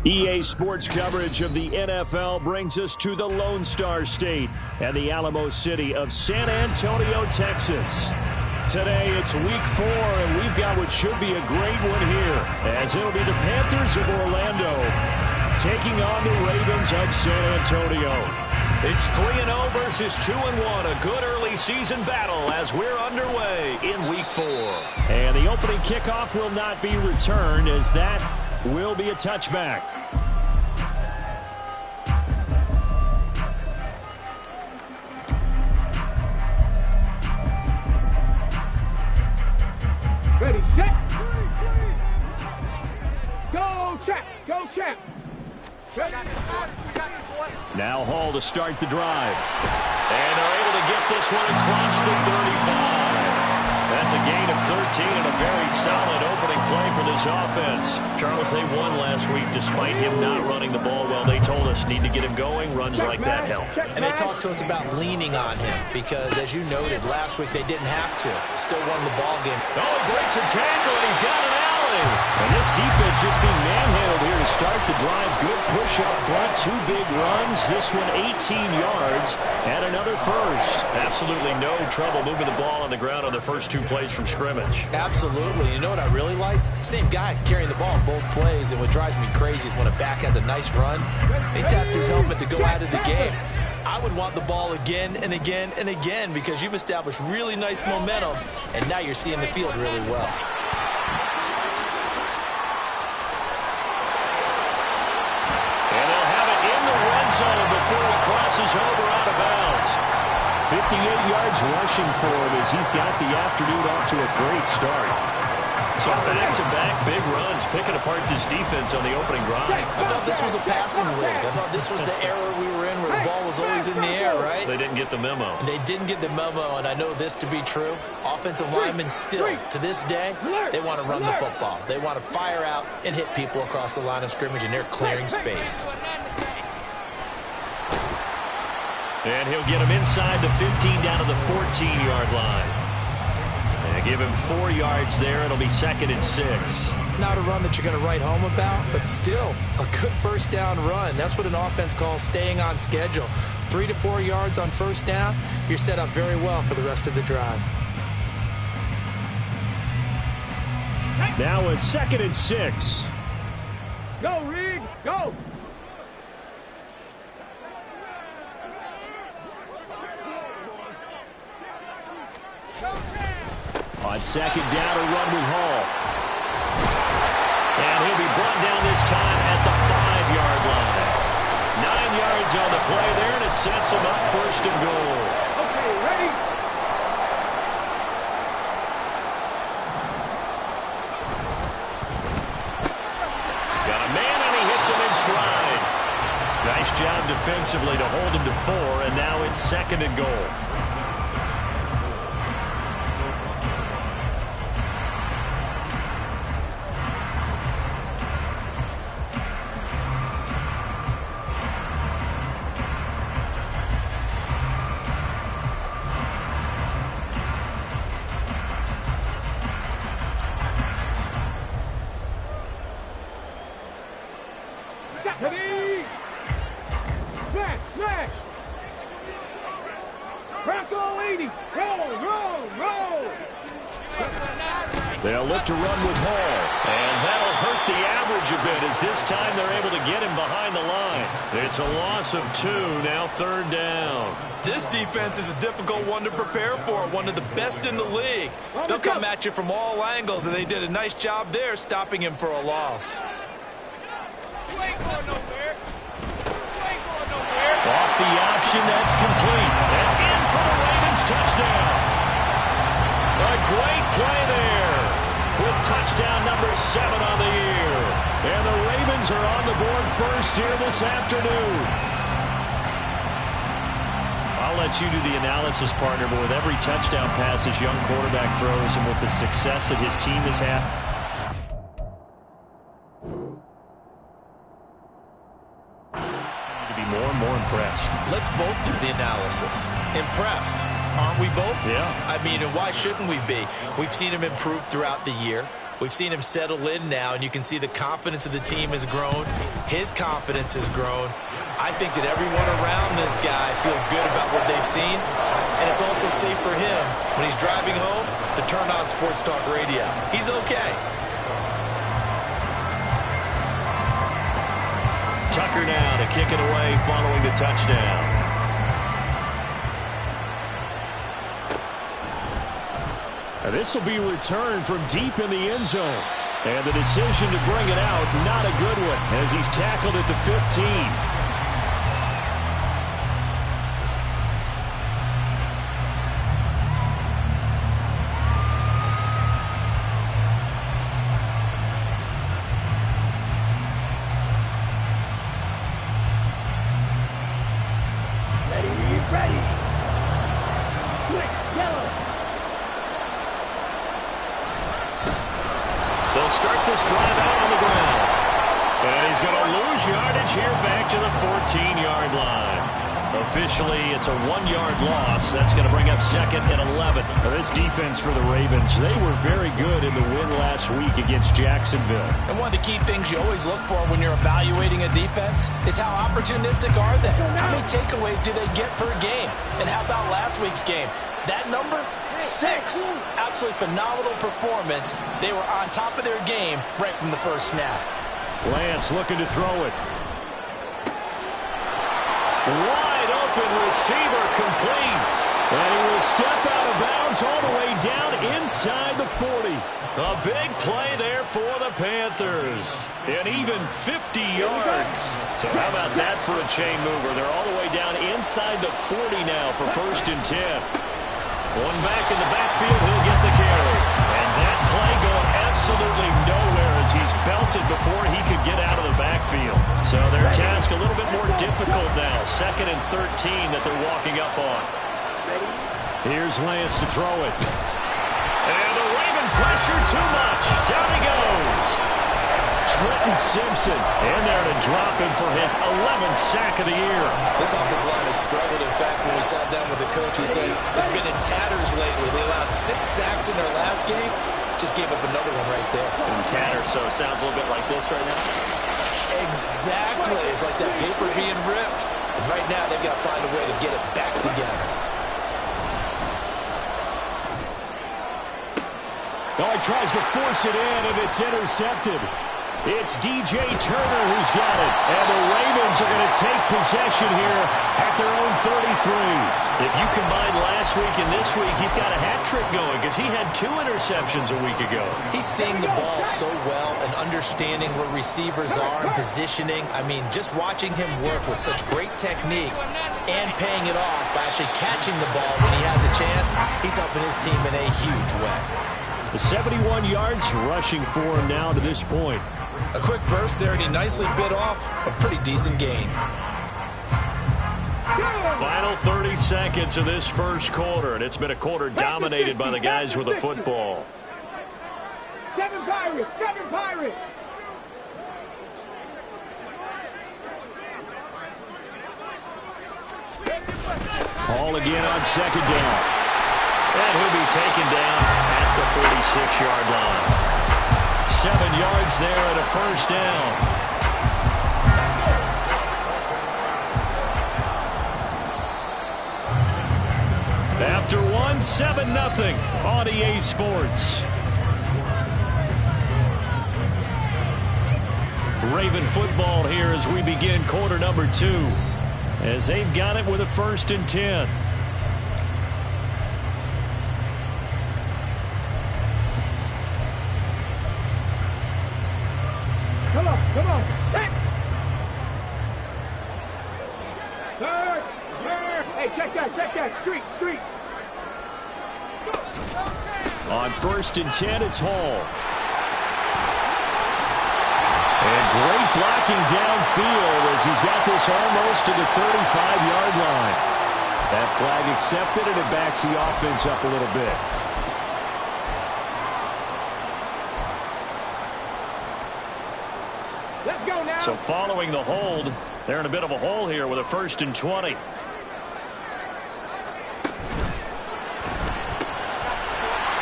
EA Sports coverage of the NFL brings us to the Lone Star State and the Alamo City of San Antonio, Texas. Today, it's week 4, and we've got what should be a great one here, as it'll be the Panthers of Orlando taking on the Ravens of San Antonio. It's 3-0 versus 2-1, a good early season battle as we're underway in week 4. And the opening kickoff will not be returned, as that will be a touchback. Ready, set. Go, Chap. Go, Chap. Now Hall to start the drive. And they're able to get this one across the 35. That's a gain of 13 and a very solid opening play for this offense. Charles, they won last week despite him not running the ball well. They told us need to get him going. Runs like that help. And they talked to us about leaning on him because, as you noted, last week they didn't have to. Still won the ball game. Oh, he breaks a tackle, and he's got an alley. And this defense just being manhandled here to start the drive. Good push up front, 2 big runs. This one 18 yards and another first. Absolutely no trouble moving the ball on the ground on the first 2 plays from scrimmage. Absolutely. You know what I really like? Same guy carrying the ball in both plays, and what drives me crazy is when a back has a nice run, he taps his helmet to go out of the game. I would want the ball again and again and again because you've established really nice momentum, and now you're seeing the field really well. And they'll have it in the red zone before he crosses over out of bounds. 58 yards rushing for him as he's got the afternoon off to a great start. So back-to-back big runs, picking apart this defense on the opening drive. I thought this was a passing league. I thought this was the era we were in where the ball was always in the air, right? They didn't get the memo. They didn't get the memo, and I know this to be true. Offensive linemen still, to this day, they want to run the football. They want to fire out and hit people across the line of scrimmage, and they're clearing space. And he'll get him inside the 15 down to the 14-yard line. And give him 4 yards there. It'll be 2nd and 6. Not a run that you're going to write home about, but still a good first down run. That's what an offense calls staying on schedule. 3 to 4 yards on first down, you're set up very well for the rest of the drive. Now a 2nd and 6. Go, Reed. Go. On 2nd down, a run with Hall. And he'll be brought down this time at the 5-yard line. 9 yards on the play there, and it sets him up 1st and goal. Okay, ready? Got a man, and he hits him in stride. Nice job defensively to hold him to 4, and now it's 2nd and goal. Ready? Smash, smash. Crack all 80. Roll. They'll look to run with Hall, and that'll hurt the average a bit as this time they're able to get him behind the line. It's a loss of 2, now 3rd down. This defense is a difficult one to prepare for, one of the best in the league. They'll come at you from all angles, and they did a nice job there stopping him for a loss. Off the option, that's complete. And in for the Ravens touchdown. A great play there with touchdown number 7 on the year. And the Ravens are on the board first here this afternoon. I'll let you do the analysis, partner, but with every touchdown pass his young quarterback throws and with the success that his team has had, more and more impressed. Let's both do the analysis. Impressed. Aren't we both? Yeah. I mean, and why shouldn't we be? We've seen him improve throughout the year. We've seen him settle in now, and you can see the confidence of the team has grown. His confidence has grown. I think that everyone around this guy feels good about what they've seen, and it's also safe for him when he's driving home to turn on Sports Talk Radio. He's okay. Tucker now to kick it away following the touchdown. And this will be returned from deep in the end zone. And the decision to bring it out, not a good one, as he's tackled at the 15. They'll start this drive out on the ground. And he's going to lose yardage here back to the 14-yard line. Officially, it's a 1-yard loss. That's going to bring up 2nd and 11. Now, this defense for the Ravens, they were very good in the win last week against Jacksonville. And one of the key things you always look for when you're evaluating a defense is how opportunistic are they? How many takeaways do they get per game? And how about last week's game? That number? 6. Absolutely phenomenal performance. They were on top of their game right from the first snap. Lance looking to throw it. Wide open receiver complete. And he will step out of bounds all the way down inside the 40. A big play there for the Panthers. And even 50 yards. So how about that for a chain mover? They're all the way down inside the 40 now for 1st and 10. One back in the backfield, he'll get the carry. And that play going absolutely nowhere as he's belted before he could get out of the backfield. So their task a little bit more difficult now. 2nd and 13 that they're walking up on. Here's Lance to throw it. And the Raven pressure too much. Down he goes. Trenton Simpson in there to drop him for his 11th sack of the year. This offensive line has struggled. In fact, when we sat down with the coach, he said it's been in tatters lately. They allowed 6 sacks in their last game. Just gave up another one right there. In tatters, so it sounds a little bit like this right now. Exactly. It's like that paper being ripped. And right now, they've got to find a way to get it back together. Oh, he tries to force it in, and it's intercepted. It's DJ Turner who's got it. And the Ravens are going to take possession here at their own 33. If you combine last week and this week, he's got a hat trick going because he had 2 interceptions a week ago. He's seeing the ball so well and understanding where receivers are and positioning. I mean, just watching him work with such great technique and paying it off by actually catching the ball when he has a chance, he's helping his team in a huge way. The 71 yards rushing for him now to this point. A quick burst there, and he nicely bit off a pretty decent gain. Final 30 seconds of this first quarter, and it's been a quarter dominated by the guys with the football. 7 Pirates! 7 Pirates! Hall again on 2nd down. And he'll be taken down at the 46-yard line. 7 yards there and a 1st down. After 1, 7-0 on EA Sports. Raven football here as we begin quarter number 2. As they've got it with a 1st and 10. Come on, come on. Hey! Third! Hey, check that. Street. On 1st and 10, it's Hall. And great blocking downfield as he's got this almost to the 35-yard line. That flag accepted, and it backs the offense up a little bit. Let's go now. So following the hold, they're in a bit of a hole here with a 1st and 20.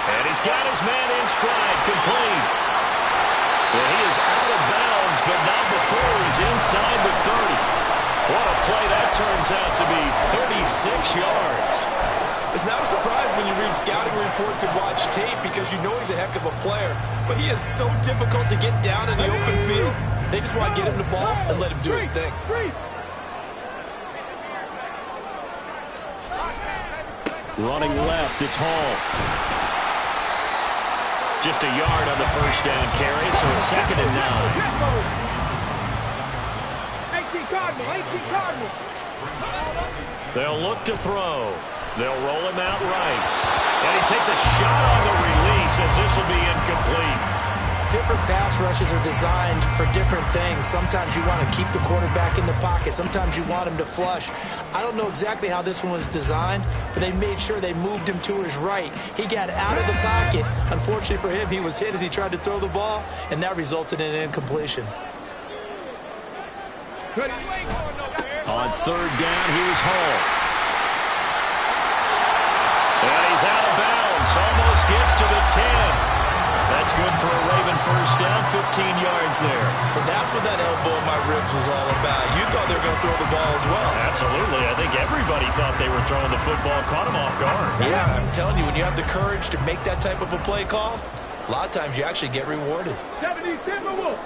And he's got his man in stride, complete. And he is out of bounds, but not before he's inside the 30. What a play that turns out to be, 36 yards. It's not a surprise when you read scouting reports and watch tape because you know he's a heck of a player. But he is so difficult to get down in the open field. They just want to get him the ball and let him do his thing. Running left, it's Hall. Just a yard on the first down carry, so it's 2nd and 9. Cardinal. They'll look to throw. They'll roll him out right. And he takes a shot on the release as this will be incomplete. Different pass rushes are designed for different things. Sometimes you want to keep the quarterback in the pocket. Sometimes you want him to flush. I don't know exactly how this one was designed, but they made sure they moved him to his right. He got out of the pocket. Unfortunately for him, he was hit as he tried to throw the ball, and that resulted in an incompletion. On 3rd down, here's Hall. And he's out of bounds. Almost gets to the 10. That's good for a Raven first down, 15 yards there. So that's what that elbow in my ribs was all about. You thought they were going to throw the ball as well. Absolutely. I think everybody thought they were throwing the football, caught him off guard. Yeah, I'm telling you, when you have the courage to make that type of a play call, a lot of times you actually get rewarded. 70 Timberwolves.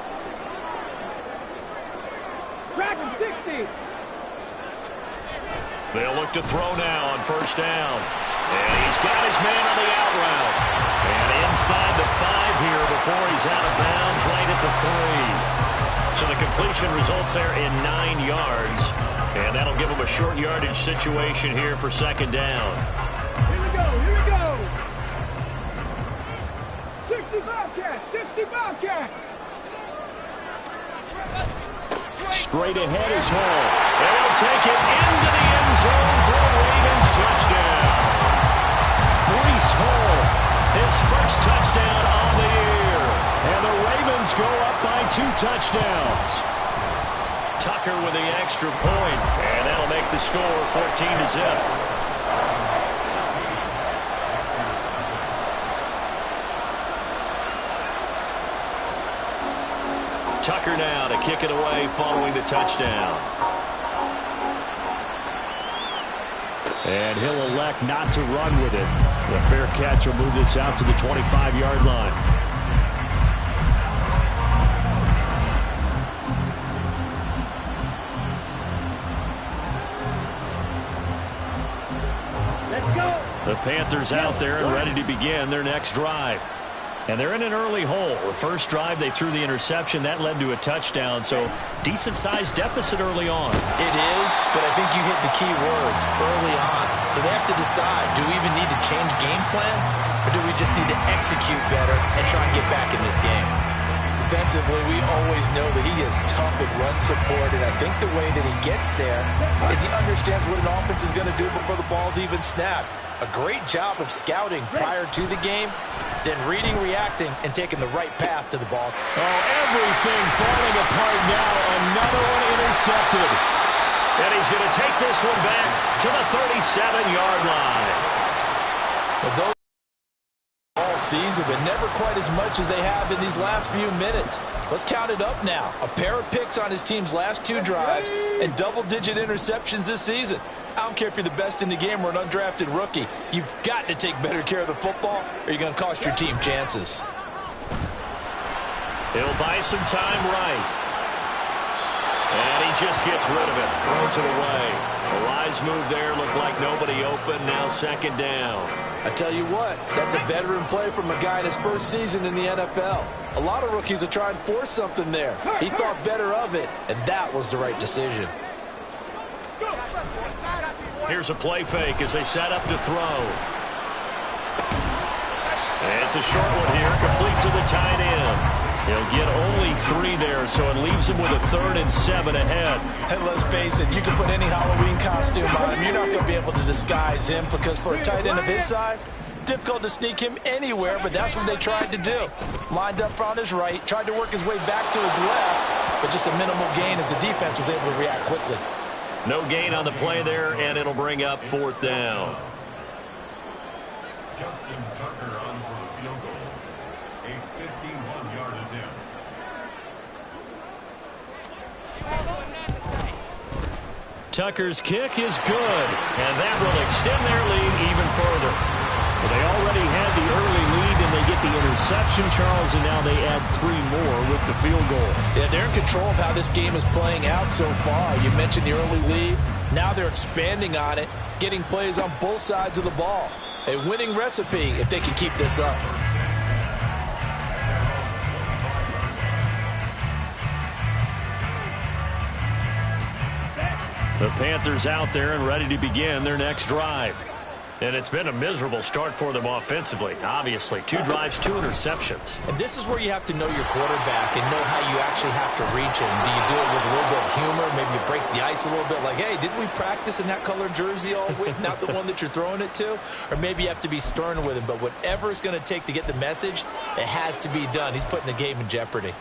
Dragon 60. They'll look to throw now on first down. And he's got his man on the out route. And inside the 5 here before he's out of bounds, right at the 3. So the completion results there in 9 yards. And that'll give him a short yardage situation here for 2nd down. Here we go. 60 Bobcat. Straight ahead is Hall. And he'll take it into the end zone for a Ravens touchdown. Breece Hall, his first touchdown on the year. And the Ravens go up by 2 touchdowns. Tucker with the extra point, and that'll make the score 14-0. Tucker now to kick it away following the touchdown. And he'll elect not to run with it. The fair catch will move this out to the 25-yard line. Let's go. The Panthers out there and ready to begin their next drive. And they're in an early hole. The first drive, they threw the interception. That led to a touchdown, so decent-sized deficit early on. It is, but I think you hit the key words early on. So they have to decide, do we even need to change game plan, or do we just need to execute better and try and get back in this game? Defensively, we always know that he is tough at run support, and I think the way that he gets there is he understands what an offense is going to do before the ball's even snapped. A great job of scouting prior to the game, then reading, reacting, and taking the right path to the ball. Oh, everything falling apart now. Another one intercepted. And he's going to take this one back to the 37-yard line. Well, those all season, but never quite as much as they have in these last few minutes. Let's count it up now. A pair of picks on his team's last 2 drives and double-digit interceptions this season. I don't care if you're the best in the game or an undrafted rookie. You've got to take better care of the football or you're going to cost your team chances. He'll buy some time right. And he just gets rid of it. Throws it away. A wise move there. Looked like nobody open. Now 2nd down. I tell you what, that's a veteran play from a guy in his first season in the NFL. A lot of rookies will try and force something there. He thought better of it, and that was the right decision. Here's a play fake as they set up to throw. And it's a short one here, complete to the tight end. He'll get only 3 there, so it leaves him with a 3rd and 7 ahead. And let's face it, you can put any Halloween costume on him. You're not going to be able to disguise him because for a tight end of his size, difficult to sneak him anywhere, but that's what they tried to do. Lined up on his right, tried to work his way back to his left, but just a minimal gain as the defense was able to react quickly. No gain on the play there, and it'll bring up 4th down. Justin Tucker on for the field goal. A 51-yard attempt. Tucker's kick is good, and that will extend their lead even further. Well, they already had the early lead, and they get the interception, Charles, and now they add 3 more with the field goal. Yeah, they're in control of how this game is playing out so far. You mentioned the early lead. Now they're expanding on it, getting plays on both sides of the ball. A winning recipe if they can keep this up. The Panthers out there and ready to begin their next drive. And it's been a miserable start for them offensively, obviously. 2 drives, 2 interceptions. And this is where you have to know your quarterback and know how you actually have to reach him. Do you do it with a little bit of humor? Maybe you break the ice a little bit like, hey, didn't we practice in that color jersey all week, not the one that you're throwing it to? Or maybe you have to be stern with him. But whatever it's going to take to get the message, it has to be done. He's putting the game in jeopardy.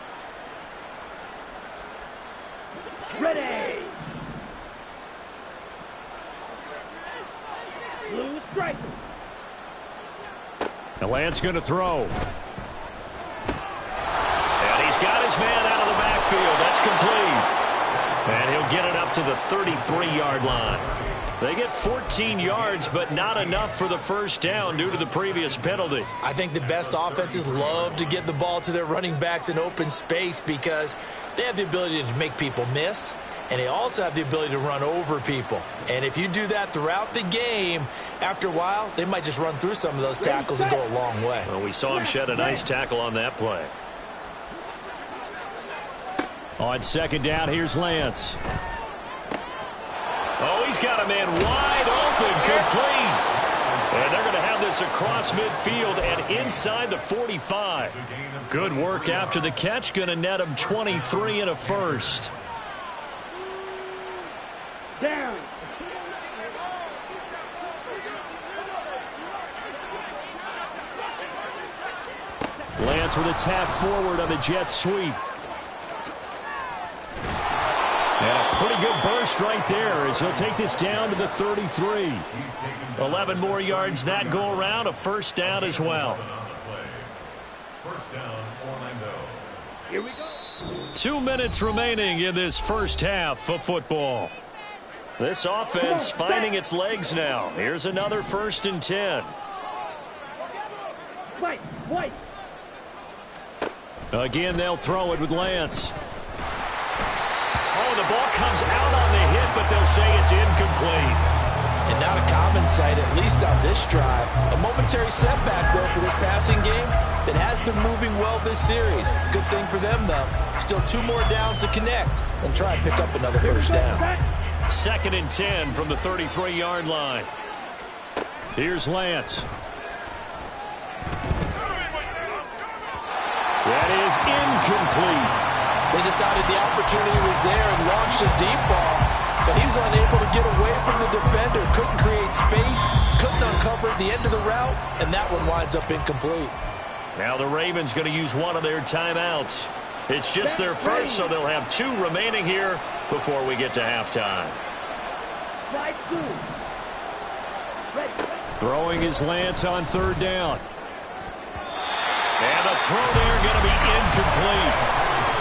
Ready. Blue strike. And Lance going to throw. And he's got his man out of the backfield. That's complete. And he'll get it up to the 33-yard line. They get 14 yards, but not enough for the first down due to the previous penalty. I think the best offenses love to get the ball to their running backs in open space because they have the ability to make people miss. And they also have the ability to run over people. And if you do that throughout the game, after a while, they might just run through some of those tackles and go a long way. Well, we saw him shed a nice tackle on that play. On second down, here's Lance. Oh, he's got a man wide open, complete. And they're going to have this across midfield and inside the 45. Good work after the catch, going to net him 23 and a first. Down. Lance with a tap forward on the jet sweep. And a pretty good burst right there as he'll take this down to the 33. 11 more yards that go around, a first down as well. First down, Orlando. Here we go. 2 minutes remaining in this first half of football. This offense finding its legs now. Here's another 1st and 10. White. Again, they'll throw it with Lance. Oh, the ball comes out on the hit, but they'll say it's incomplete. And not a common sight, at least on this drive. A momentary setback, though, for this passing game that has been moving well this series. Good thing for them, though. Still 2 more downs to connect and try and pick up another first down. 2nd and 10 from the 33-yard line. Here's Lance. That is incomplete. They decided the opportunity was there and launched a deep ball, but he was unable to get away from the defender. Couldn't create space, couldn't uncover the end of the route, and that one winds up incomplete. Now the Ravens going to use one of their timeouts. It's just their first, so they'll have 2 remaining here before we get to halftime. Right through. Throwing is Lance on 3rd down. And the throw there going to be incomplete.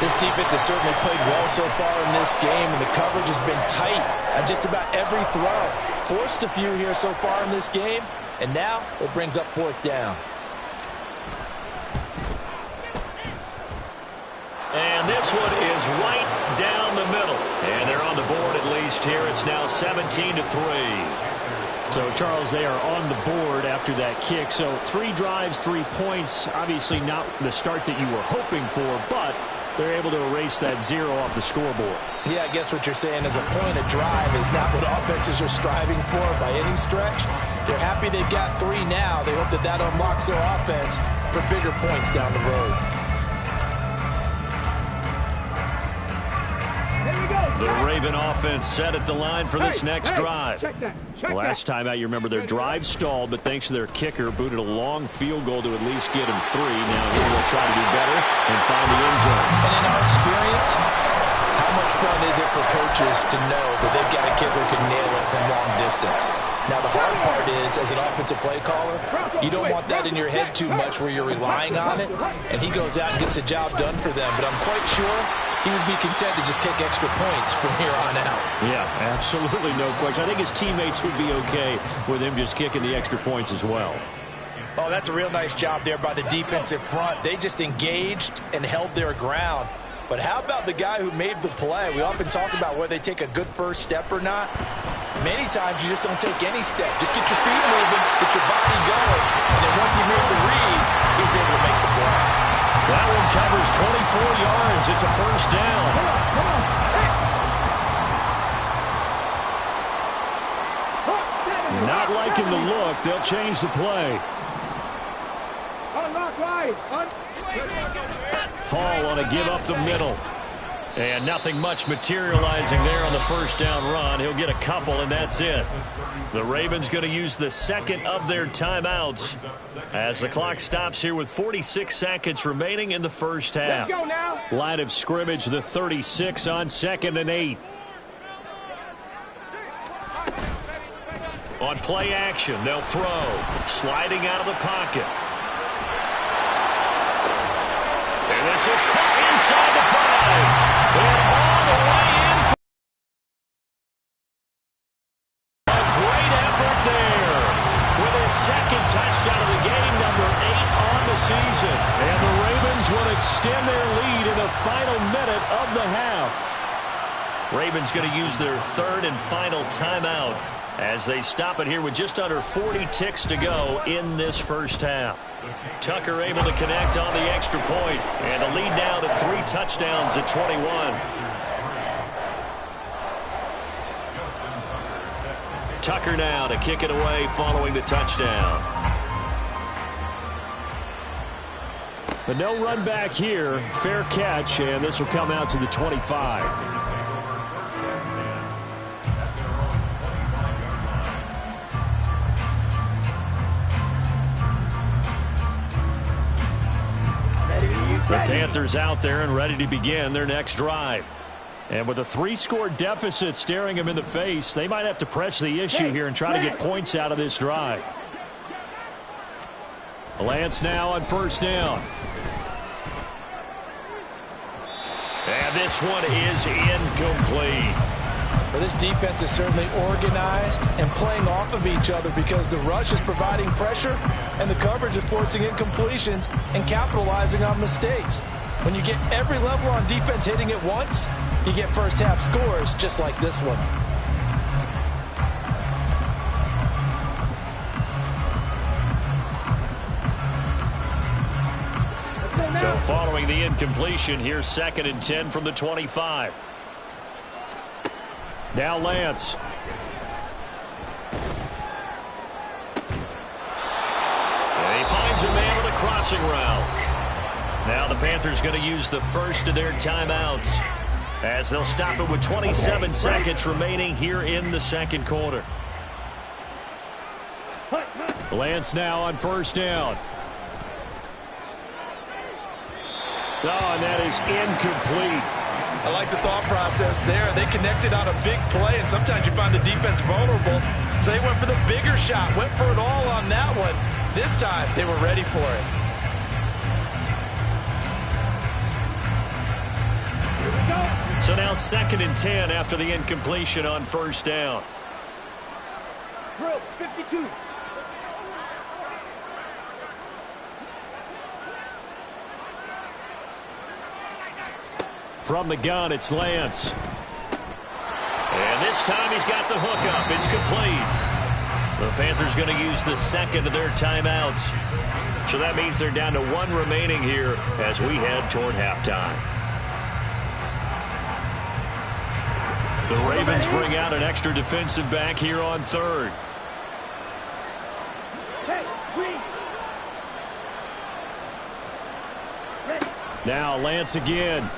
This defense has certainly played well so far in this game, and the coverage has been tight on just about every throw. Forced a few here so far in this game, and now it brings up 4th down. And this one is right down the middle. And they're on the board at least here. It's now 17-3. So, Charles, they are on the board after that kick. So, 3 drives, 3 points. Obviously not the start that you were hoping for, but they're able to erase that 0 off the scoreboard. Yeah, I guess what you're saying is a point of drive is not what offenses are striving for by any stretch. They're happy they've got 3 now. They hope that that unlocks their offense for bigger points down the road. The Raven offense set at the line for this next drive. Check that. Last time out, you remember their drive stalled, but thanks to their kicker, booted a long field goal to at least get him 3. Now here they'll try to do better and find the end zone. And in our experience, how much fun is it for coaches to know that they've got a kicker who can nail it from long distance? Now, the hard part is, as an offensive play caller, you don't want that in your head too much where you're relying on it, and he goes out and gets the job done for them. But I'm quite sure he would be content to just kick extra points from here on out. Yeah, absolutely no question. I think his teammates would be okay with him just kicking the extra points as well. Oh, that's a real nice job there by the defensive front. They just engaged and held their ground. But how about the guy who made the play? We often talk about whether they take a good first step or not. Many times you just don't take any step. Just get your feet moving, get your body going, and then once he made the read, he was able to make the play. That one covers 24 yards. It's a first down. Not liking the look. They'll change the play. Hall on a give up the middle. And nothing much materializing there on the first down run. He'll get a couple, and that's it. The Ravens going to use the second of their timeouts as the clock stops here with 46 seconds remaining in the first half. Let's go now. Line of scrimmage, the 36 on 2nd and 8. On play action, they'll throw. Sliding out of the pocket. And this is caught inside the 5. And all the way in. A great effort there. With his second touchdown of the game, number 8 on the season. And the Ravens will extend their lead in the final minute of the half. Ravens going to use their third and final timeout as they stop it here with just under 40 ticks to go in this first half. Tucker able to connect on the extra point, and the lead now to 3 touchdowns at 21. Tucker now to kick it away following the touchdown. But no run back here. Fair catch, and this will come out to the 25. The Panthers out there and ready to begin their next drive. And with a 3-score deficit staring them in the face, they might have to press the issue here and try to get points out of this drive. Lance now on first down. And this one is incomplete. Well, this defense is certainly organized and playing off of each other because the rush is providing pressure and the coverage is forcing incompletions and capitalizing on mistakes. When you get every level on defense hitting at once, you get first half scores just like this one. So following the incompletion, here's 2nd and 10 from the 25. Now Lance. And he finds a man with a crossing route. Now the Panthers going to use the first of their timeouts as they'll stop it with 27 seconds remaining here in the second quarter. Lance now on first down. Oh, and that is incomplete. I like the thought process there. They connected on a big play, and sometimes you find the defense vulnerable. So they went for the bigger shot, went for it all on that one. This time, they were ready for it. So now 2nd and 10 after the incompletion on first down. Drill 52. From the gun, it's Lance. And this time he's got the hook up. It's complete. The Panthers going to use the second of their timeouts. So that means they're down to 1 remaining here as we head toward halftime. The Ravens bring out an extra defensive back here on third. Now Lance again.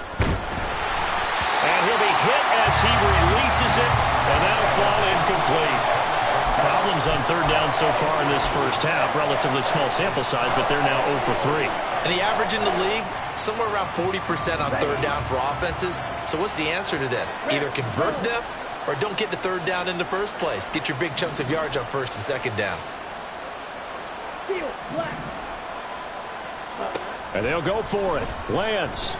And he'll be hit as he releases it, and that'll fall incomplete. Problems on third down so far in this first half. Relatively small sample size, but they're now 0 for 3. And the average in the league, somewhere around 40% on third down for offenses. So what's the answer to this? Either convert them or don't get to third down in the first place. Get your big chunks of yards on first and second down. And they'll go for it. Lance.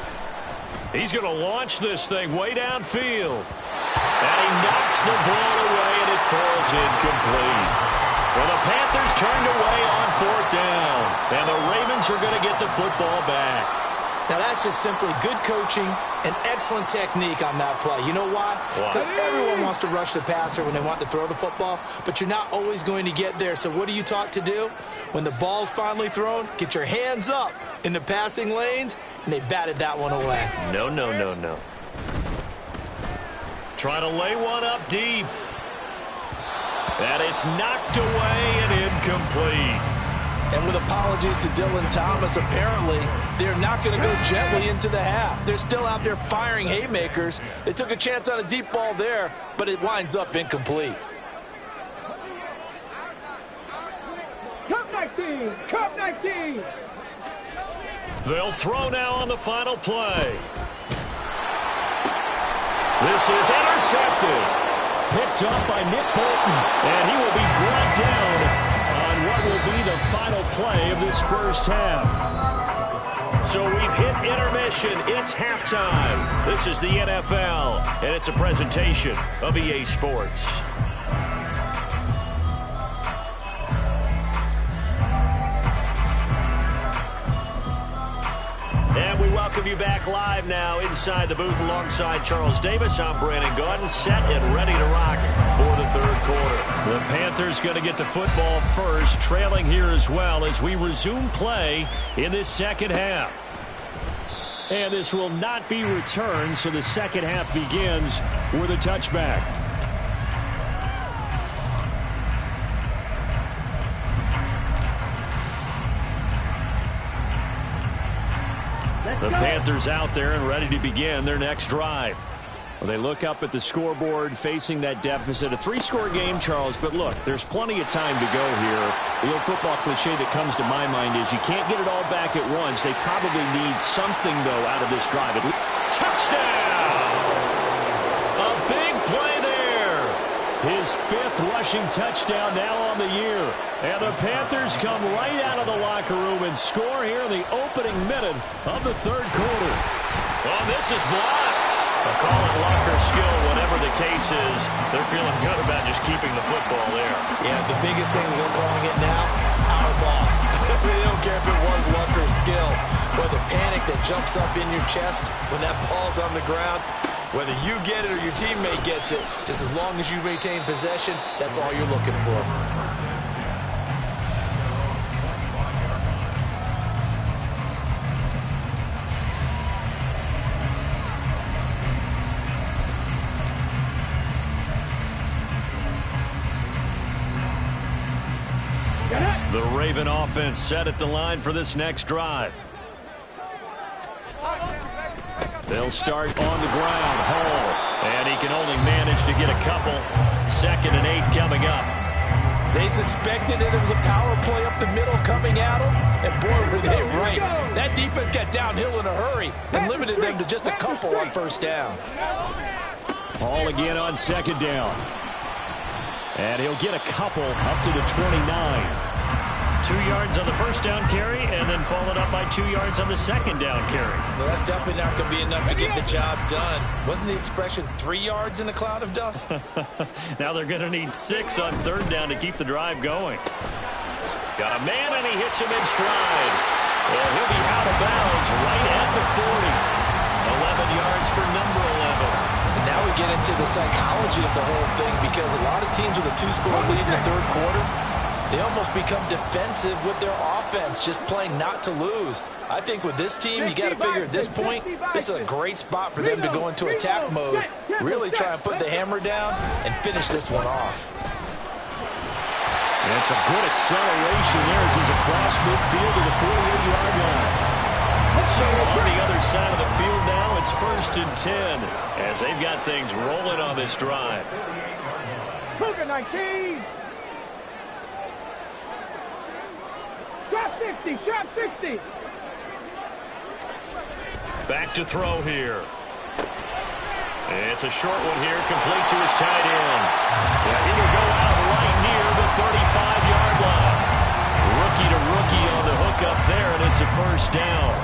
He's going to launch this thing way downfield. And he knocks the ball away, and it falls incomplete. Well, the Panthers turned away on 4th down, and the Ravens are going to get the football back. Now, that's just simply good coaching and excellent technique on that play. You know why? Because everyone wants to rush the passer when they want to throw the football, but you're not always going to get there. So what are you taught to do? When the ball's finally thrown, get your hands up in the passing lanes, and they batted that one away. No. Try to lay one up deep. And it's knocked away and incomplete. And with apologies to Dylan Thomas, apparently they're not going to go gently into the half. They're still out there firing haymakers. They took a chance on a deep ball there, but it winds up incomplete. Cup 19! Cup 19! They'll throw now on the final play. This is intercepted. Picked up by Nick Bolton, and he will be brought down on what will be the final play of this first half. So we've hit intermission. It's halftime. This is the NFL, and it's a presentation of EA Sports. And we welcome you back live now inside the booth alongside Charles Davis. I'm Brandon Gaudin, set and ready to rock for the third quarter. The Panthers going to get the football first, trailing here as well as we resume play in this second half. And this will not be returned, so the second half begins with a touchback. The Panthers out there and ready to begin their next drive. Well, they look up at the scoreboard facing that deficit. A 3-score game, Charles, but look, there's plenty of time to go here. The old football cliche that comes to my mind is you can't get it all back at once. They probably need something, though, out of this drive. Touchdown! A big play there. His 5th rushing touchdown now on the year. And the Panthers come right out of the locker room and score here in the opening minute of the third quarter. Oh, this is blocked. I'll call it luck or skill, whatever the case is. They're feeling good about just keeping the football there. Yeah, the biggest thing they're calling it now, our ball. They don't care if it was luck or skill. Or the panic that jumps up in your chest when that ball's on the ground. Whether you get it or your teammate gets it, just as long as you retain possession, that's all you're looking for. The Raven offense set at the line for this next drive. They'll start on the ground. Hall. And he can only manage to get a couple. 2nd and 8 coming up. They suspected that it was a power play up the middle coming at them. And boy, were they right. That defense got downhill in a hurry and limited them to just a couple on 1st down. Hall again on 2nd down. And he'll get a couple up to the 29. 2 yards on the 1st down carry, and then followed up by 2 yards on the 2nd down carry. Well, that's definitely not going to be enough to get the job done. Wasn't the expression 3 yards in a cloud of dust? Now they're going to need 6 on 3rd down to keep the drive going. Got a man, and he hits him in stride. And he'll be out of bounds right at the 40. 11 yards for number 11. And now we get into the psychology of the whole thing, because a lot of teams with a 2-score lead in the third quarter, they almost become defensive with their offense, just playing not to lose. I think with this team, you got to figure at this point, this is a great spot for them to go into attack mode, really try and put the hammer down and finish this one off. And it's a good acceleration there as he's across midfield to the 48-yard line. So on the other side of the field now, it's 1st and 10 as they've got things rolling on this drive. Cougar 19! Drop 60! Drop 60! Back to throw here. It's a short one here, complete to his tight end. Yeah, he will go out right near the 35-yard line. Rookie to rookie on the hook up there, and it's a 1st down.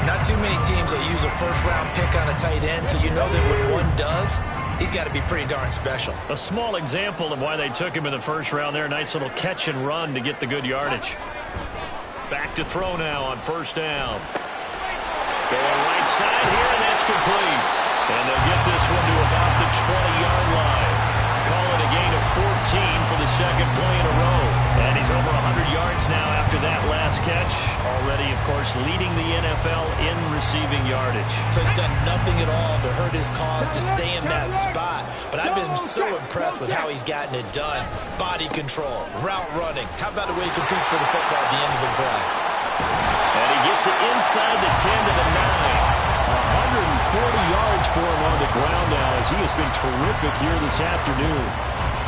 Not too many teams will use a first-round pick on a tight end, so you know that when one does, he's got to be pretty darn special. A small example of why they took him in the first round there. Nice little catch and run to get the good yardage. Back to throw now on first down. Going right side here, and that's complete. And they'll get this one to about the 20-yard line. Call it a gain of 14 for the second play in a row. And he's over 100 yards now after that last catch. Already, of course, leading the NFL in receiving yardage. So he's done nothing at all to hurt his cause to stay in that spot. But I've been so impressed with how he's gotten it done. Body control, route running. How about the way he competes for the football at the end of the play? And he gets it inside the 10 to the 9. 140 yards for him on the ground now as he has been terrific here this afternoon.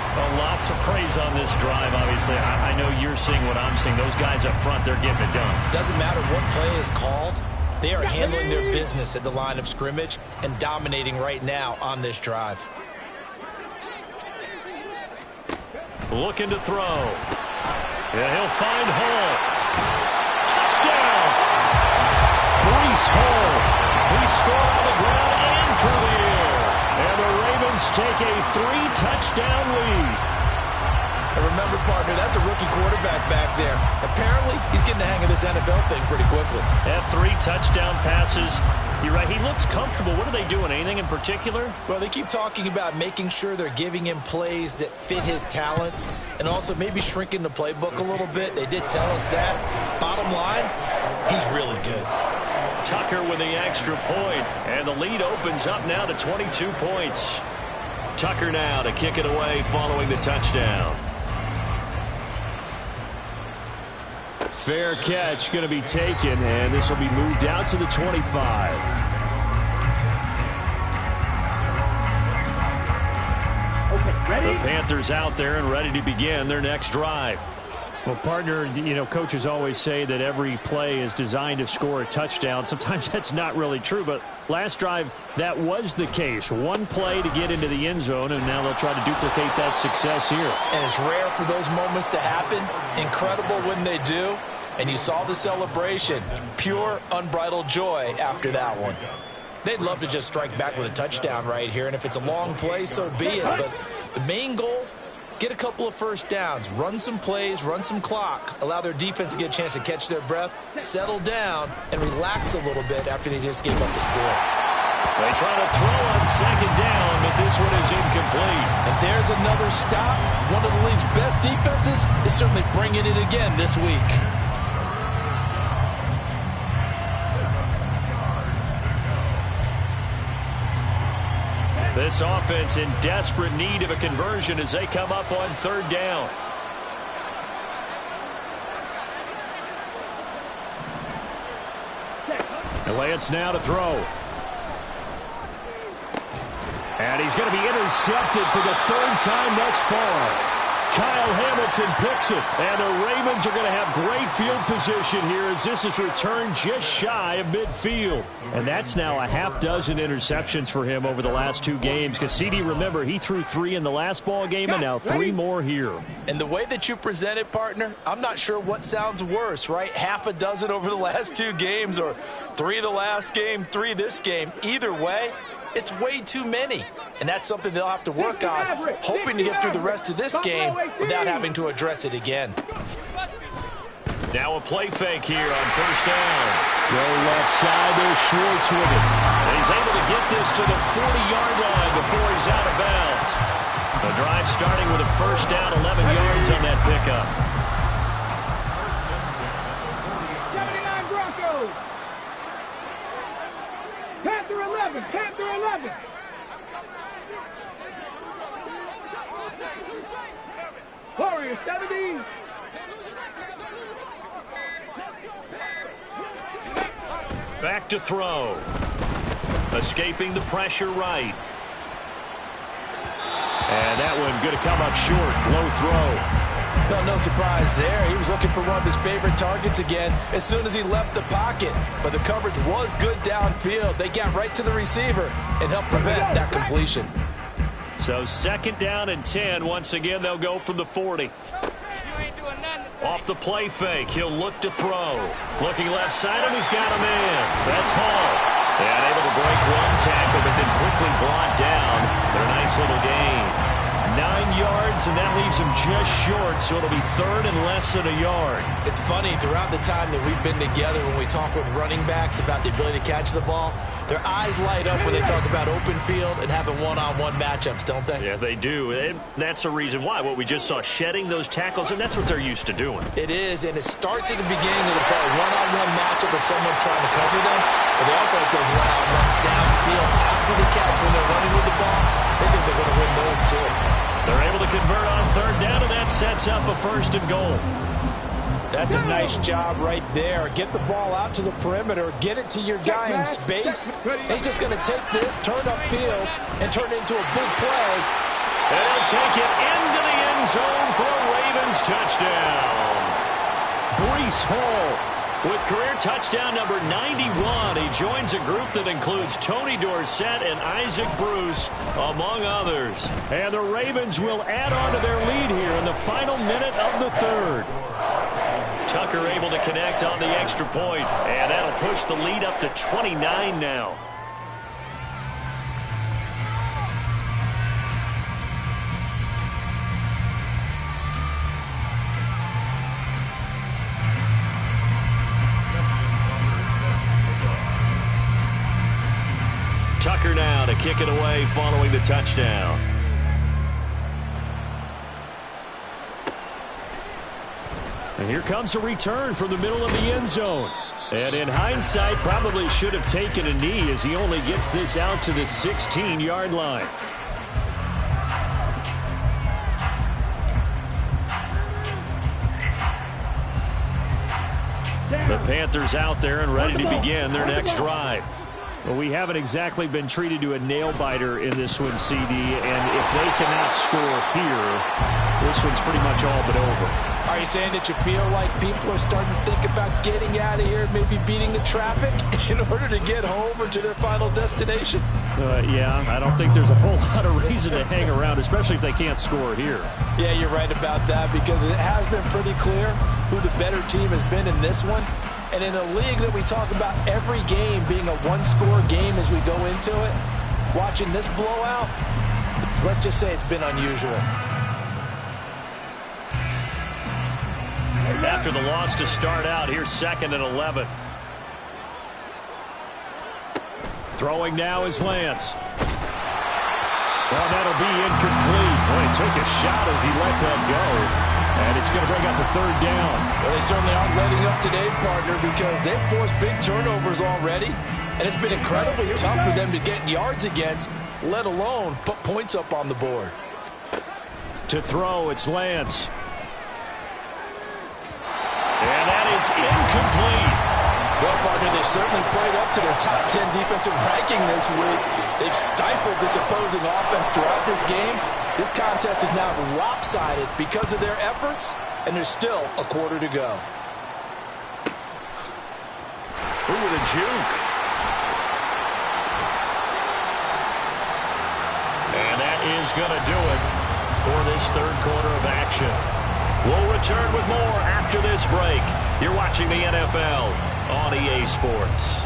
Well, lots of praise on this drive, obviously. I know you're seeing what I'm seeing. Those guys up front, they're getting it done. Doesn't matter what play is called. They are handling their business at the line of scrimmage and dominating right now on this drive. Looking to throw. Yeah, he'll find Hall. Touchdown! Breece Hall. He scored on the ground and through the air. And the Ravens take a 3-touchdown lead. And remember, partner, that's a rookie quarterback back there. Apparently, he's getting the hang of this NFL thing pretty quickly. Have 3 touchdown passes. You're right, he looks comfortable. What are they doing? Anything in particular? Well, they keep talking about making sure they're giving him plays that fit his talents and also maybe shrinking the playbook a little bit. They did tell us that. Bottom line, he's really good. Tucker with the extra point, and the lead opens up now to 22 points. Tucker now to kick it away following the touchdown. Fair catch going to be taken, and this will be moved out to the 25. Okay, ready? The Panthers out there and ready to begin their next drive. Well, partner, you know, coaches always say that every play is designed to score a touchdown. Sometimes that's not really true, but last drive, that was the case. One play to get into the end zone, and now they'll try to duplicate that success here. And it's rare for those moments to happen. Incredible when they do. And you saw the celebration. Pure, unbridled joy after that one. They'd love to just strike back with a touchdown right here, and if it's a long play, so be it. But the main goal, get a couple of first downs, run some plays, run some clock, allow their defense to get a chance to catch their breath, settle down, and relax a little bit after they just gave up the score. They try to throw on second down, but this one is incomplete. And there's another stop. One of the league's best defenses is certainly bringing it again this week. This offense in desperate need of a conversion as they come up on third down. Lance now to throw. And he's going to be intercepted for the third time thus far. Kyle Hamilton picks it, and the Ravens are going to have great field position here as this is returned just shy of midfield. And that's now a half dozen interceptions for him over the last 2 games. Because CD, remember, he threw 3 in the last ball game and now 3 more here. And the way that you present it, partner, I'm not sure what sounds worse, right? Half a dozen over the last 2 games or 3 the last game, 3 this game. Either way, it's way too many. And that's something they'll have to work on, hoping to get through the rest of this game without having to address it again. Now a play fake here on first down. Throw left side, there's Schwartz with it. And he's able to get this to the 40-yard line before he's out of bounds. The drive starting with a first down, 11 yards on that pickup. 79 Broncos. Panther 11, Panther 11. Warriors 70. Back to throw. Escaping the pressure right. And that one going to come up short. Low throw. Well, no surprise there. He was looking for one of his favorite targets again as soon as he left the pocket. But the coverage was good downfield. They got right to the receiver and helped prevent that completion. So second down and 10. Once again, they'll go from the 40. Off the play fake, he'll look to throw. Looking left side, and he's got a man. That's Hall. And able to break one tackle, but then quickly brought down. But a nice little gain. 9 yards, and that leaves him just short, so it'll be third and less than a yard. It's funny, throughout the time that we've been together, when we talk with running backs about the ability to catch the ball, their eyes light up when they talk about open field and having one-on-one matchups, don't they? Yeah, they do. And that's the reason why. What we just saw, shedding those tackles, and that's what they're used to doing. It is, and it starts at the beginning of the play, one-on-one matchup of someone trying to cover them, but they also like those one-on-ones downfield after the catch when they're running with the ball. They think they're going to win those, too. They're able to convert on third down, and that sets up a first and goal. That's a nice job right there. Get the ball out to the perimeter. Get it to your guy in space. He's just going to take this, turn upfield, and turn it into a big play. And he'll take it into the end zone for a Ravens touchdown. Breece Hall with career touchdown number 91. He joins a group that includes Tony Dorsett and Isaac Bruce, among others. And the Ravens will add on to their lead here in the final minute of the third. Tucker able to connect on the extra point, and that'll push the lead up to 29 now. Tucker now to kick it away following the touchdown. And here comes a return from the middle of the end zone. And in hindsight, probably should have taken a knee as he only gets this out to the 16-yard line. The Panthers out there and ready to begin their next drive. Well, we haven't exactly been treated to a nail-biter in this one, CD, and if they cannot score here, this one's pretty much all but over. Are you saying that you feel like people are starting to think about getting out of here, maybe beating the traffic in order to get home or to their final destination? Yeah, I don't think there's a whole lot of reason to hang around, especially if they can't score here. Yeah, you're right about that, because it has been pretty clear who the better team has been in this one. And in a league that we talk about every game being a one-score game as we go into it, watching this blowout, let's just say it's been unusual. After the loss to start out, here's 2nd and 11. Throwing now is Lance. Well, that'll be incomplete. Boy, he took a shot as he let that go. And it's going to bring up a third down. Well, they certainly aren't letting up today, partner, because they've forced big turnovers already. And it's been incredibly tough for them to get yards against, let alone put points up on the board. To throw, it's Lance. And that is incomplete. Well, partner, they've certainly played up to their top 10 defensive ranking this week. They've stifled this opposing offense throughout this game. This contest is now lopsided because of their efforts, and there's still a quarter to go. Ooh, with a juke. And that is going to do it for this third quarter of action. We'll return with more after this break. You're watching the NFL on EA Sports.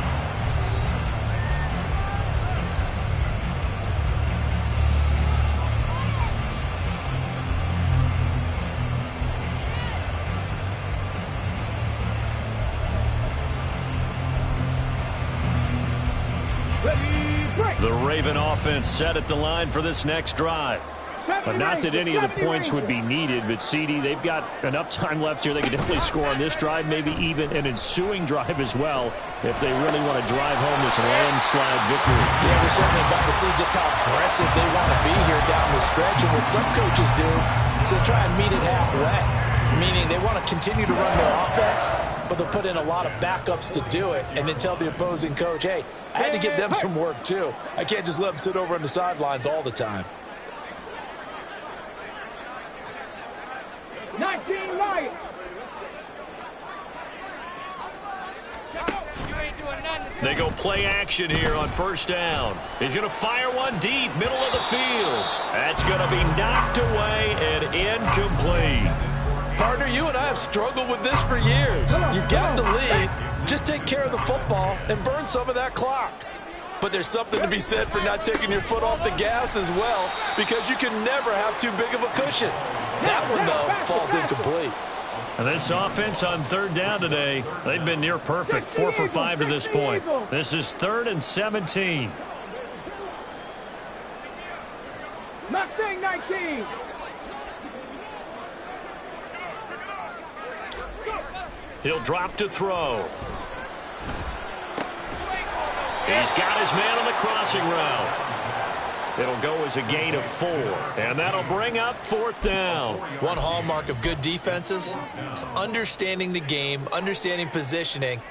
The Raven offense set at the line for this next drive. But not that any of the points would be needed, but CD, they've got enough time left here. They can definitely score on this drive, maybe even an ensuing drive as well, if they really want to drive home this landslide victory. Yeah, we're certainly about to see just how aggressive they want to be here down the stretch. And what some coaches do is they try and meet it halfway, meaning they want to continue to run their offense, but they'll put in a lot of backups to do it and then tell the opposing coach, hey, I had to give them some work too. I can't just let them sit over on the sidelines all the time. 19 Lions. They go play action here on first down. He's going to fire one deep, middle of the field. That's going to be knocked away and incomplete. Partner, you and I have struggled with this for years. You got the lead, just take care of the football and burn some of that clock. But there's something to be said for not taking your foot off the gas as well, because you can never have too big of a cushion. That one, though, falls incomplete. And this offense on third down today, they've been near perfect, 4 for 5 to this point. This is 3rd and 17. Mustang 19. He'll drop to throw. He's got his man on the crossing route. It'll go as a gain of 4, and that'll bring up 4th down. One hallmark of good defenses is understanding the game, understanding positioning,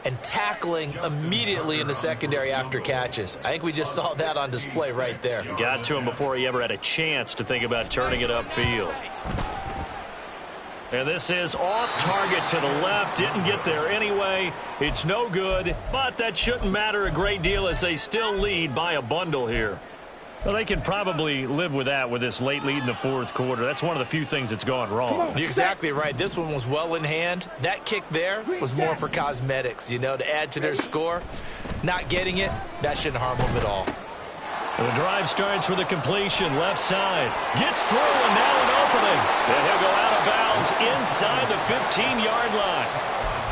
and tackling immediately in the secondary after catches. I think we just saw that on display right there. Got to him before he ever had a chance to think about turning it upfield. And this is off target to the left. Didn't get there anyway. It's no good, but that shouldn't matter a great deal as they still lead by a bundle here. Well, they can probably live with that with this late lead in the 4th quarter. That's one of the few things that's gone wrong. You're exactly right. This one was well in hand. That kick there was more for cosmetics, you know, to add to their score. Not getting it, that shouldn't harm them at all. And the drive starts with a completion, left side. Gets through, and now an opening. And he'll go out of bounds inside the 15-yard line.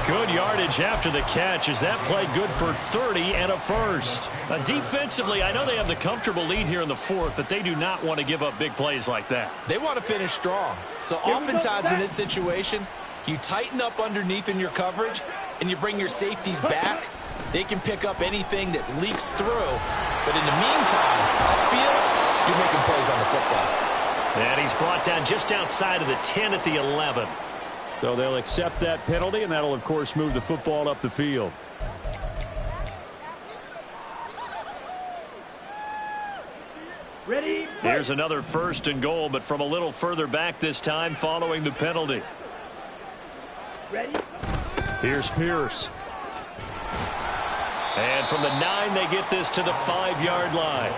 Good yardage after the catch as that play good for 30 and a first. Defensively, I know they have the comfortable lead here in the 4th, but they do not want to give up big plays like that. They want to finish strong. So oftentimes in this situation, you tighten up underneath in your coverage, and you bring your safeties back. They can pick up anything that leaks through. But in the meantime, upfield, you're making plays on the football. And he's brought down just outside of the 10 at the 11. So they'll accept that penalty, and that'll, of course, move the football up the field. Ready? Here's another 1st and goal, but from a little further back this time following the penalty. Ready? Here's Pierce. And from the 9, they get this to the 5-yard line.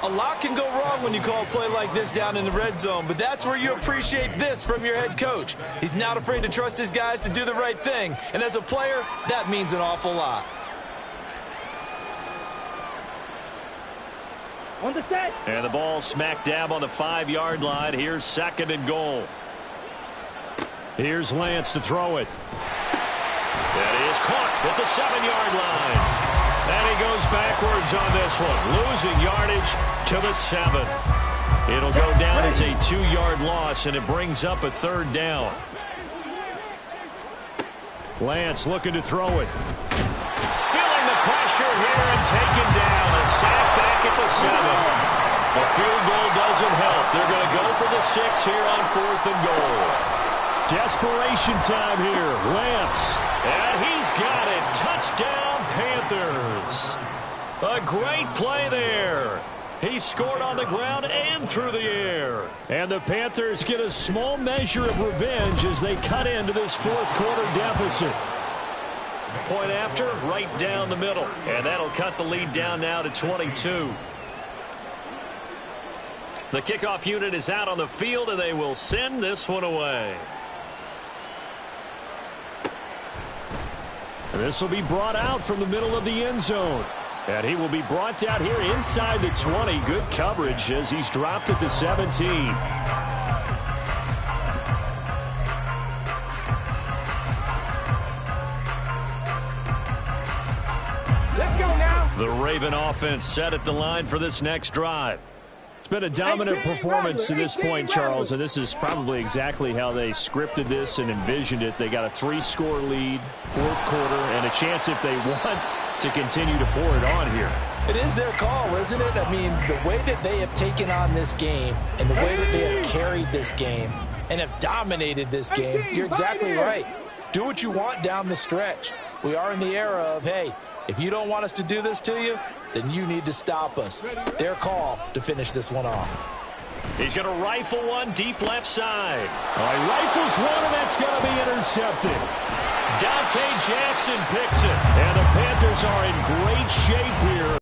A lot can go wrong when you call a play like this down in the red zone, but that's where you appreciate this from your head coach. He's not afraid to trust his guys to do the right thing, and as a player, that means an awful lot. On the set. And the ball smack dab on the 5-yard line. Here's 2nd and goal. Here's Lance to throw it. That is caught at the 7-yard line. And he goes backwards on this one, losing yardage to the 7. It'll go down as a 2-yard loss, and it brings up a 3rd down. Lance looking to throw it. Feeling the pressure here and taken down. A sack back at the 7. The field goal doesn't help. They're going to go for the 6 here on 4th and goal. Desperation time here. Lance. And he's got it. Touchdown, Panthers. A great play there. He scored on the ground and through the air. And the Panthers get a small measure of revenge as they cut into this 4th quarter deficit. Point after, right down the middle. And that'll cut the lead down now to 22. The kickoff unit is out on the field, and they will send this one away. And this will be brought out from the middle of the end zone. And he will be brought down here inside the 20. Good coverage as he's dropped at the 17. Let's go now. The Raven offense set at the line for this next drive. It's been a dominant performance to this point, Charles, and this is probably exactly how they scripted this and envisioned it. They got a 3-score lead, 4th quarter, and a chance if they want to continue to pour it on here. It is their call, isn't it? I mean, the way that they have taken on this game and the way that they have carried this game and have dominated this game, you're exactly right. Do what you want down the stretch. We are in the era of, hey, if you don't want us to do this to you, then you need to stop us. Their call to finish this one off. He's going to rifle one deep left side. He rifles one, and that's going to be intercepted. Dante Jackson picks it. And the Panthers are in great shape here.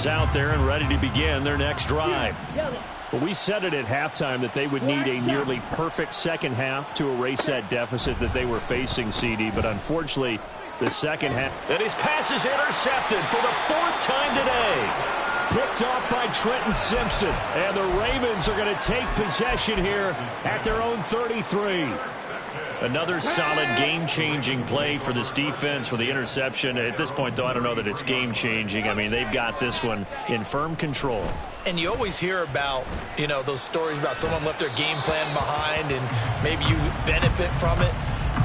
is out there and ready to begin their next drive. Well, we said it at halftime that they would need a nearly perfect second half to erase that deficit that they were facing, CD. But unfortunately, the second half. And his pass is intercepted for the 4th time today. Picked off by Trenton Simpson. And the Ravens are going to take possession here at their own 33. Another solid game-changing play for this defense for the interception. At this point, though, I don't know that it's game-changing. I mean, they've got this one in firm control. And you always hear about, you know, those stories about someone left their game plan behind and maybe you benefit from it.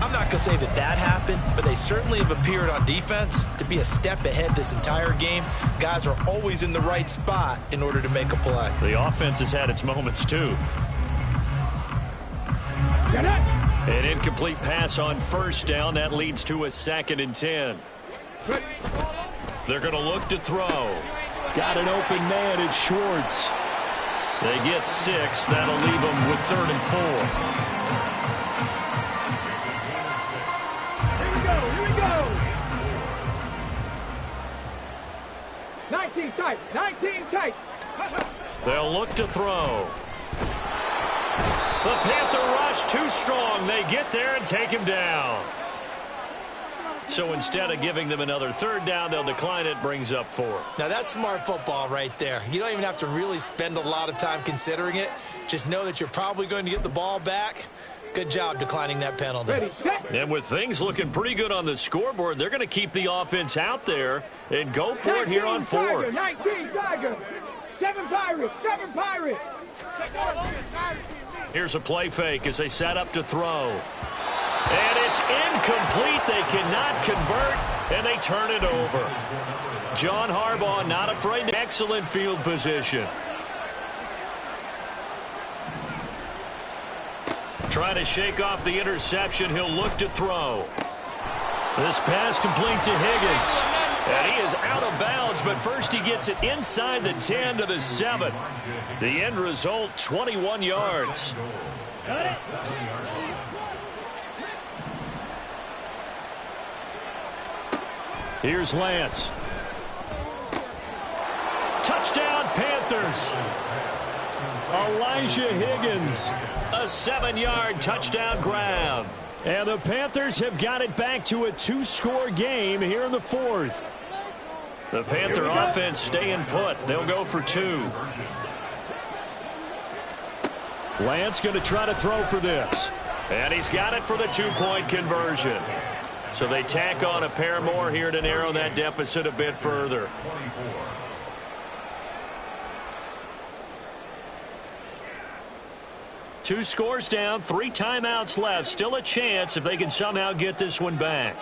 I'm not going to say that that happened, but they certainly have appeared on defense to be a step ahead this entire game. Guys are always in the right spot in order to make a play. The offense has had its moments, too. An incomplete pass on first down. That leads to a 2nd and 10. They're going to look to throw. Got an open man. It's Schwartz. They get 6. That'll leave them with 3rd and 4. Here we go. 19 tight. 19 tight. They'll look to throw. The Panther rush too strong. They get there and take him down. So instead of giving them another 3rd down, they'll decline it. Brings up 4. Now that's smart football right there. You don't even have to really spend a lot of time considering it. Just know that you're probably going to get the ball back. Good job declining that penalty. And with things looking pretty good on the scoreboard, they're going to keep the offense out there and go for it here on 4th. 19 Tiger. 7 Pirates. 7 Pirates. Here's a play fake as they set up to throw. And it's incomplete. They cannot convert, and they turn it over. John Harbaugh not afraid. Excellent field position. Trying to shake off the interception. He'll look to throw. This pass complete to Higgins. And he is out of bounds, but first he gets it inside the 10 to the 7. The end result, 21 yards. Here's Lance. Touchdown, Panthers. Elijah Higgins, a 7-yard touchdown grab. And the Panthers have got it back to a 2-score game here in the 4th. The Panther offense staying put. They'll go for 2. Lance going to try to throw for this. And he's got it for the 2-point conversion. So they tack on a pair more here to narrow that deficit a bit further. Two scores down, 3 timeouts left. Still a chance if they can somehow get this one back.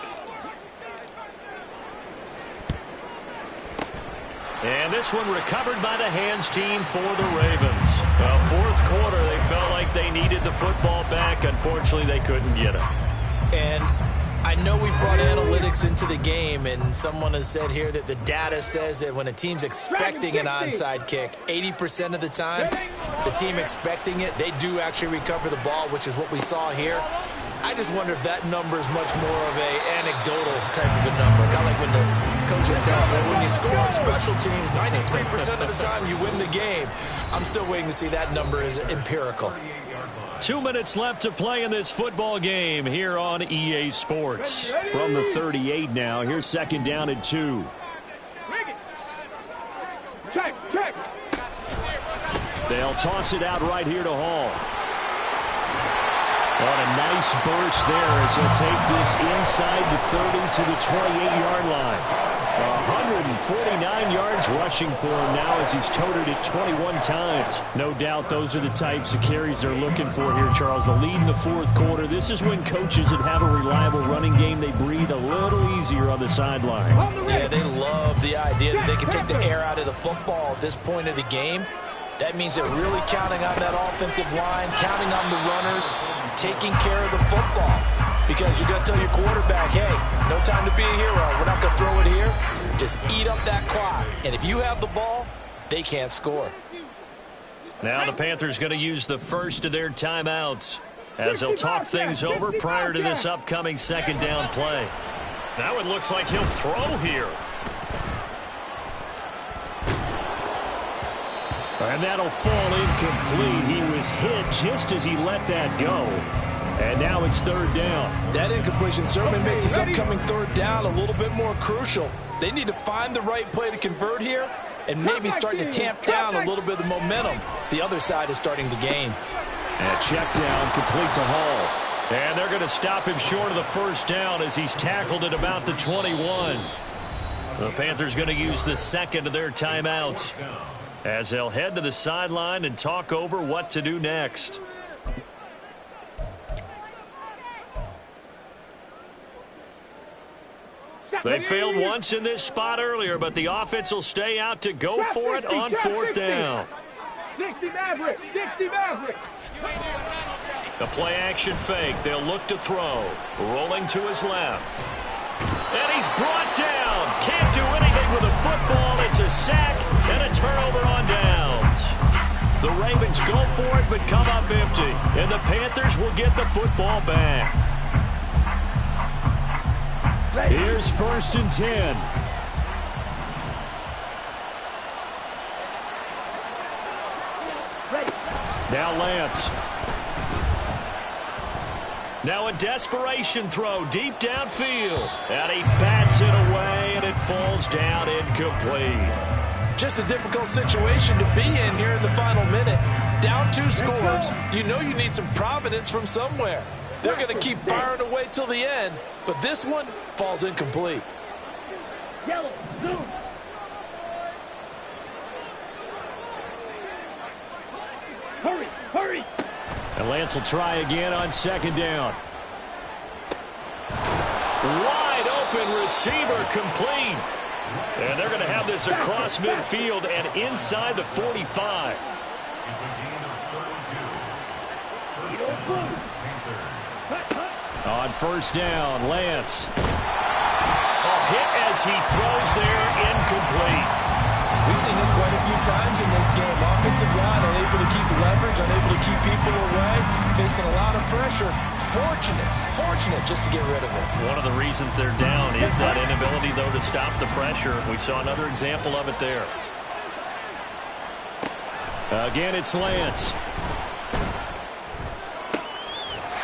And this one recovered by the hands team for the Ravens. Well, 4th quarter, they felt like they needed the football back. Unfortunately, they couldn't get it. And I know we brought analytics into the game, and someone has said here that the data says that when a team's expecting an onside kick, 80% of the time, the team expecting it, they do actually recover the ball, which is what we saw here. I just wonder if that number is much more of a anecdotal type of a number. Kind of like when the coaches tell us, well, when you score on special teams, 93% of the time you win the game. I'm still waiting to see that number is empirical. 2 minutes left to play in this football game here on EA Sports. From the 38 now, here's 2nd down and 2. Check. They'll toss it out right here to Hall. On a nice burst there as he'll take this inside the 30 to the 28-yard line. 149 yards rushing for him now as he's toted it 21 times. No doubt those are the types of carries they're looking for here, Charles. The lead in the 4th quarter. This is when coaches that have a reliable running game, they breathe a little easier on the sideline. Yeah, they love the idea that they can take the air out of the football at this point of the game. That means they're really counting on that offensive line, counting on the runners, taking care of the football. Because you're going to tell your quarterback, hey, no time to be a hero. We're not going to throw it here. Just eat up that clock. And if you have the ball, they can't score. Now the Panthers going to use the first of their timeouts as they'll talk things over prior to this upcoming 2nd down play. Now it looks like he'll throw here. And that'll fall incomplete. He was hit just as he let that go. And now it's third down. That incompletion certainly makes this upcoming third down a little bit more crucial. They need to find the right play to convert here and maybe start to tamp down a little bit of the momentum the other side is starting to gain. And check down, complete to Hall. And they're going to stop him short of the first down as he's tackled at about the 21. The Panthers going to use the second of their timeouts as they'll head to the sideline and talk over what to do next. They failed once in this spot earlier, but the offense will stay out to go for it on fourth down. 60 Mavericks, 60 Mavericks. The play action fake. They'll look to throw. Rolling to his left. And he's brought down. Can't do anything with a football. It's a sack and a turnover on downs. The Ravens go for it but come up empty. And the Panthers will get the football back. Here's first and 10. Now Lance. Now a desperation throw deep downfield. And he bats it away, and it falls down incomplete. Just a difficult situation to be in here in the final minute. Down 2 scores. You know you need some providence from somewhere. They're going to keep firing away till the end, but this one falls incomplete. Yellow, blue. Hurry, hurry. And Lance will try again on second down. Wide open receiver complete. And they're going to have this across midfield and inside the 45. It's a gain of 32. On first down, Lance. A hit as he throws there, incomplete. We've seen this quite a few times in this game. Offensive line unable to keep leverage, unable to keep people away, facing a lot of pressure. Fortunate just to get rid of it. One of the reasons they're down is that inability, though, to stop the pressure. We saw another example of it there. Again, it's Lance.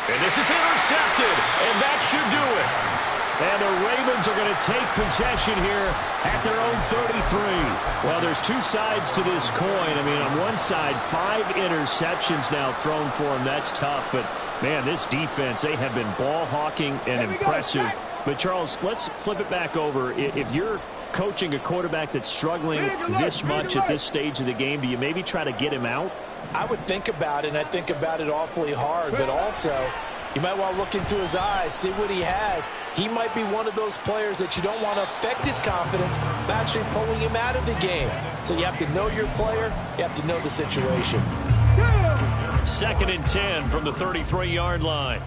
And this is intercepted, and that should do it. And the Ravens are going to take possession here at their own 33. Well, there's two sides to this coin. I mean, on one side, 5 interceptions now thrown for him. That's tough. But, man, this defense, they have been ball hawking and impressive. But, Charles, let's flip it back over. If you're coaching a quarterback that's struggling this much at this stage of the game, do you maybe try to get him out? I would think about it, and I think about it awfully hard, but also you might want to look into his eyes, see what he has. He might be one of those players that you don't want to affect his confidence by actually pulling him out of the game. So you have to know your player, you have to know the situation. Second and 10 from the 33-yard line.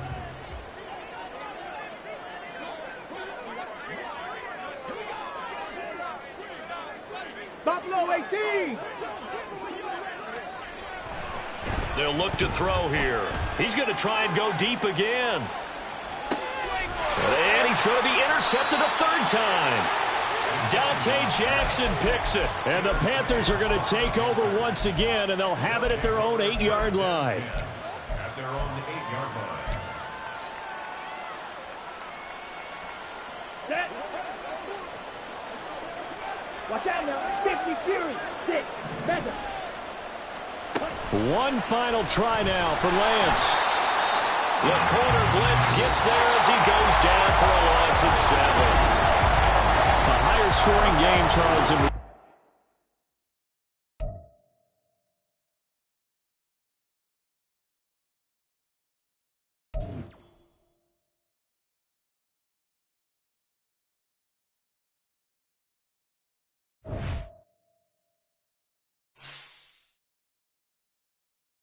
Buffalo 18. They'll look to throw here. He's going to try and go deep again. And he's going to be intercepted a third time. Dante Jackson picks it. And the Panthers are going to take over once again, and they'll have it at their own 8-yard line. At their own 8-yard line. Set. Watch out now. 50 Fury. 6. Better. One final try now for Lance. The corner blitz gets there as he goes down for a loss of 7. A higher scoring game, Charles.